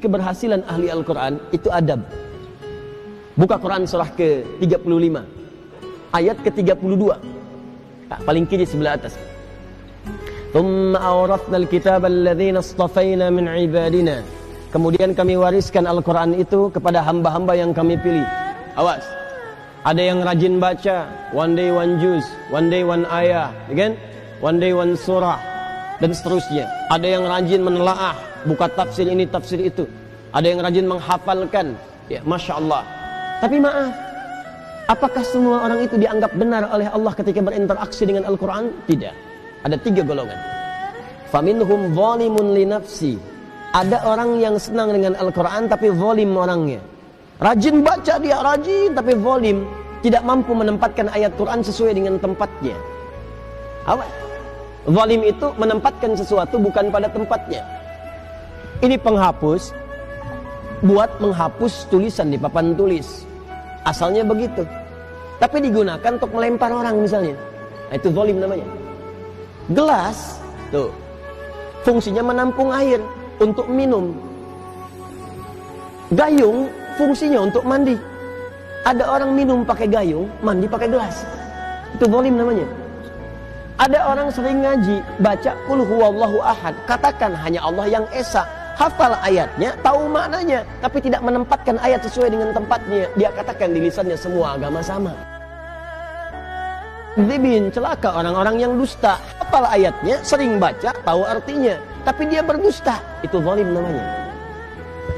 keberhasilan ahli Al-Quran itu adab. Buka Quran surah ke-35 ayat ke-32, paling kiri sebelah atas. Thumma awrathna al-kitaba alladhina istafayna min ibadina. Kemudian kami wariskan Al-Quran itu kepada hamba-hamba yang kami pilih. Awas, ada yang rajin baca, one day one juz, one day one ayah, kan? One day one surah, dan seterusnya. Ada yang rajin menelaah, buka tafsir ini, tafsir itu. Ada yang rajin menghafalkan, ya, Masya Allah. Tapi maaf, apakah semua orang itu dianggap benar oleh Allah ketika berinteraksi dengan Al-Quran? Tidak. Ada 3 golongan. Faminhum zalimun li nafsi. Ada orang yang senang dengan Al-Quran tapi zalim orangnya. Rajin baca dia, rajin, tapi zalim. Tidak mampu menempatkan ayat Quran sesuai dengan tempatnya. Apa? Zalim itu menempatkan sesuatu bukan pada tempatnya. Ini penghapus, buat menghapus tulisan di papan tulis. Asalnya begitu, tapi digunakan untuk melempar orang misalnya. Nah, itu zalim namanya. Gelas, tuh, fungsinya menampung air untuk minum. Gayung fungsinya untuk mandi. Ada orang minum pakai gayung, mandi pakai gelas. Itu zalim namanya. Ada orang sering ngaji, baca qul huwallahu ahad, katakan hanya Allah yang esa. Hafal ayatnya, tahu maknanya, tapi tidak menempatkan ayat sesuai dengan tempatnya. Dia katakan di lisannya semua agama sama. Dzibin, celaka orang-orang yang dusta. Hafal ayatnya, sering baca, tahu artinya, tapi dia berdusta. Itu zalim namanya.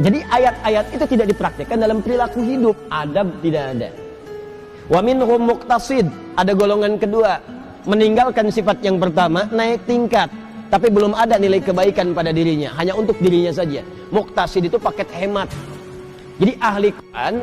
Jadi ayat-ayat itu tidak dipraktikkan dalam perilaku hidup. Adab tidak ada. Wa minhum muqtasid, ada golongan kedua, meninggalkan sifat yang pertama, naik tingkat. Tapi belum ada nilai kebaikan pada dirinya, hanya untuk dirinya saja. Muqtasid itu paket hemat. Jadi ahli Quran,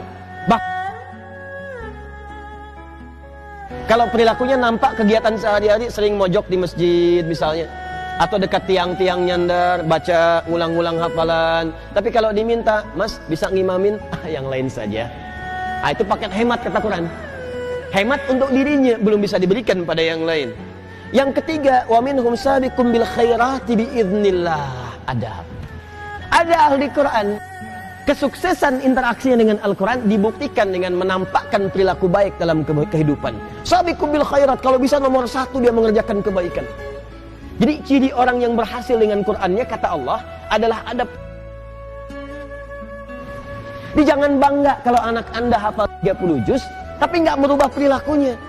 kalau perilakunya nampak kegiatan sehari-hari sering mojok di masjid misalnya, atau dekat tiang-tiang nyandar, baca ulang-ulang hafalan. Tapi kalau diminta, Mas bisa ngimamin, yang lain saja. Nah, itu paket hemat kata Quran. Hemat untuk dirinya, belum bisa diberikan pada yang lain. Yang ketiga, wa minhum sabiqum bil khairati biiznillah. Adab. Ada ahli Quran, kesuksesan interaksinya dengan Al-Quran dibuktikan dengan menampakkan perilaku baik dalam kehidupan. Sabiqum bil khairat, kalau bisa nomor 1 dia mengerjakan kebaikan. Jadi ciri orang yang berhasil dengan Qurannya, kata Allah, adalah adab. Jadi jangan bangga kalau anak Anda hafal 30 juz, tapi nggak merubah perilakunya.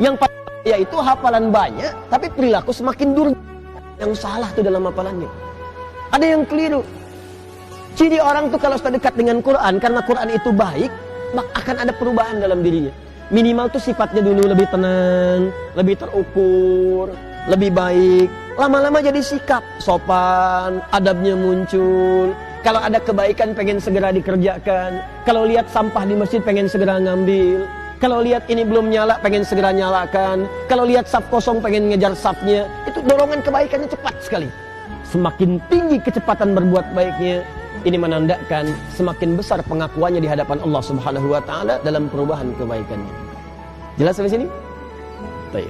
Yang yaitu hafalan banyak, tapi perilaku semakin durjana. Yang salah tuh dalam hafalannya. Ada yang keliru. Ciri orang tuh kalau sudah dekat dengan Quran, karena Quran itu baik, maka akan ada perubahan dalam dirinya. Minimal tuh sifatnya dulu lebih tenang, lebih terukur, lebih baik. Lama-lama jadi sikap, sopan, adabnya muncul. Kalau ada kebaikan pengen segera dikerjakan. Kalau lihat sampah di masjid pengen segera ngambil. Kalau lihat ini belum nyala, pengen segera nyalakan. Kalau lihat saf kosong, pengen ngejar safnya. Itu dorongan kebaikannya cepat sekali. Semakin tinggi kecepatan berbuat baiknya, ini menandakan semakin besar pengakuannya di hadapan Allah Subhanahu wa Ta'ala dalam perubahan kebaikannya. Jelas sampai sini? Baik.